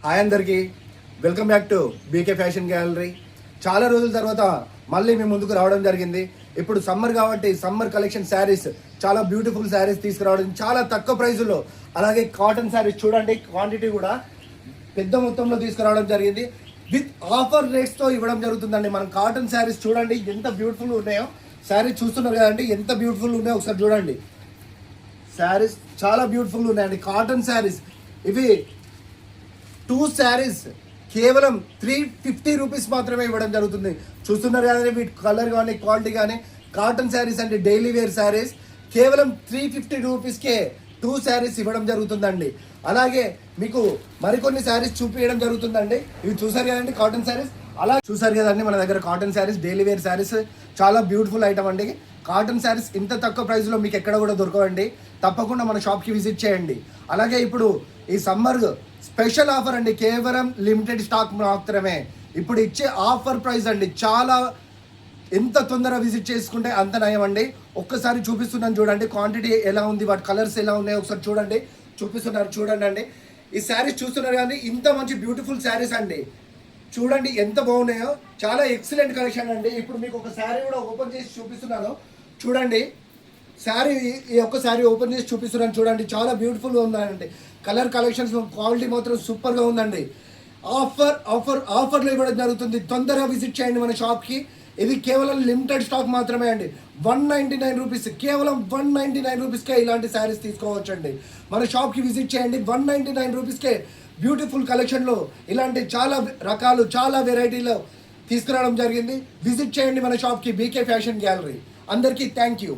Hi అందరికీ, welcome back to BK Fashion Gallery. చాలా రోజుల తర్వాత మళ్ళీ మేము ముందుకు రావడం జరిగింది. ఇప్పుడు సమ్మర్ కాబట్టి సమ్మర్ కలెక్షన్ శారీస్, చాలా బ్యూటిఫుల్ శారీస్ తీసుకురావడం చాలా తక్కువ ప్రైజుల్లో, అలాగే కాటన్ శారీస్ చూడండి, క్వాంటిటీ కూడా పెద్ద మొత్తంలో తీసుకురావడం జరిగింది. విత్ ఆఫర్ రేట్స్తో ఇవ్వడం జరుగుతుందండి. మనం కాటన్ శారీస్ చూడండి ఎంత బ్యూటిఫుల్ ఉన్నాయో. శారీస్ చూస్తున్నారు కదండి ఎంత బ్యూటిఫుల్ ఉన్నాయో, ఒకసారి చూడండి. శారీస్ చాలా బ్యూటిఫుల్ ఉన్నాయండి, కాటన్ శారీస్. ఇవి 2 శారీస్ కేవలం 350 రూపీస్ మాత్రమే ఇవ్వడం జరుగుతుంది. చూస్తున్నారు కదండి, వీటి కలర్ కానీ క్వాలిటీ కానీ. కాటన్ శారీస్ అంటే డైలీ వేర్ శారీస్ కేవలం 350 రూపీస్కే 2 శారీస్ ఇవ్వడం జరుగుతుందండి. అలాగే మీకు మరికొన్ని శారీస్ చూపించడం జరుగుతుందండి. ఇవి చూసారు కదండి కాటన్ శారీస్. అలా చూసారు కదండి మన దగ్గర cotton saris, daily wear saris, చాలా బ్యూటిఫుల్ ఐటమ్ అండి. కాటన్ శారీస్ ఇంత తక్కువ ప్రైస్లో మీకు ఎక్కడ కూడా దొరకవండి. తప్పకుండా మన షాప్కి విజిట్ చేయండి. అలాగే ఇప్పుడు ఈ సమ్మర్ స్పెషల్ ఆఫర్ అండి, కేవలం లిమిటెడ్ స్టాక్ మాత్రమే ఇప్పుడు ఇచ్చే ఆఫర్ ప్రైస్ అండి. చాలా ఎంత తొందరగా విజిట్ చేసుకుంటే అంత నయం అండి. ఒక్కసారి చూపిస్తున్నాను చూడండి, క్వాంటిటీ ఎలా ఉంది, వాటి కలర్స్ ఎలా ఉన్నాయో ఒకసారి చూడండి. చూడండి అండి. ఈ శారీస్ చూస్తున్నారు కానీ ఇంత మంచి బ్యూటిఫుల్ శారీస్ అండి. చూడండి ఎంత బాగున్నాయో, చాలా ఎక్సలెంట్ కలెక్షన్ అండి. ఇప్పుడు మీకు ఒక శారీ కూడా ఓపెన్ చేసి చూపిస్తున్నాను చూడండి. శారీ ఈ ఒక్క శారీ ఓపెన్ చేసి చూపిస్తున్నాను చూడండి, చాలా బ్యూటిఫుల్గా ఉందండి. కలర్ కలెక్షన్స్ క్వాలిటీ మాత్రం సూపర్గా ఉందండి. ఆఫర్లో ఇవ్వడం జరుగుతుంది. తొందరగా విజిట్ చేయండి మన షాప్కి. ఇది కేవలం లిమిటెడ్ స్టాక్ మాత్రమే అండి. 199 రూపీస్, కేవలం 199 రూపీస్కే ఇలాంటి శారీస్ తీసుకోవచ్చండి. మన షాప్కి విజిట్ చేయండి. 199 రూపీస్కే బ్యూటిఫుల్ కలెక్షన్లో ఇలాంటి చాలా రకాలు, చాలా వెరైటీలో తీసుకురావడం జరిగింది. విజిట్ చేయండి మన షాప్కి, బీకే ఫ్యాషన్ గ్యాలరీ. అందరికీ థ్యాంక్ యూ.